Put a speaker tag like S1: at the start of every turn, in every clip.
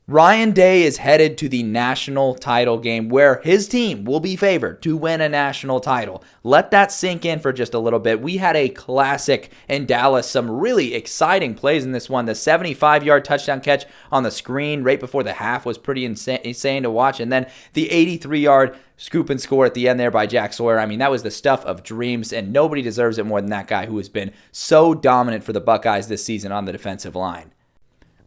S1: Ryan Day is headed to the national title game where his team will be favored to win a national title. Let that sink in for just a little bit. We had a classic in Dallas, some really exciting plays in this one. The 75-yard touchdown catch on the screen right before the half was pretty insane to watch. And then the 83-yard scoop and score at the end there by Jack Sawyer. I mean, that was the stuff of dreams, and nobody deserves it more than that guy who has been so dominant for the Buckeyes this season on the defensive line.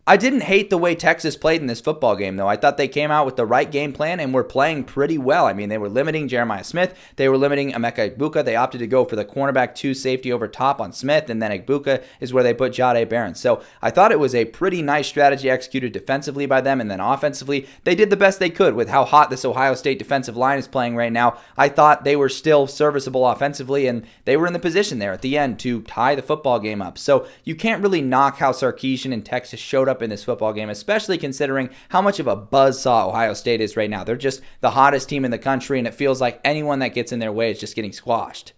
S1: I didn't hate the way Texas played in this football game, though. I thought they came out with the right game plan and were playing pretty well. I mean, they were limiting Jeremiah Smith. They were limiting Emeka Egbuka. They opted to go for the cornerback 2 safety over top on Smith, and then Egbuka is where they put Jahdae Barron. So I thought it was a pretty nice strategy executed defensively by them, and then offensively, they did the best they could with how hot this Ohio State defensive line is playing right now. I thought they were still serviceable offensively, and they were in the position there at the end to tie the football game up. So you can't really knock how Sarkisian and Texas showed up in this football game, especially considering how much of a buzzsaw Ohio State is right now. They're just the hottest team in the country, and it feels like anyone that gets in their way is just getting squashed.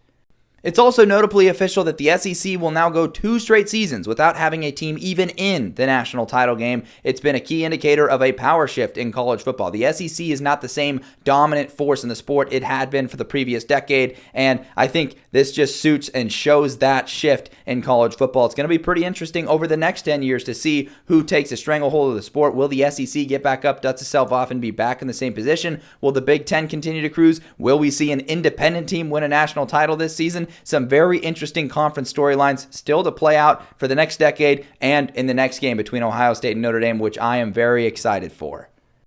S1: It's also notably official that the SEC will now go 2 straight seasons without having a team even in the national title game. It's been a key indicator of a power shift in college football. The SEC is not the same dominant force in the sport it had been for the previous decade, and I think this just suits and shows that shift in college football. It's going to be pretty interesting over the next 10 years to see who takes a stranglehold of the sport. Will the SEC get back up, dust itself off, and be back in the same position? Will the Big Ten continue to cruise? Will we see an independent team win a national title this season? Some very interesting conference storylines still to play out for the next decade and in the next game between Ohio State and Notre Dame, which I am very excited for.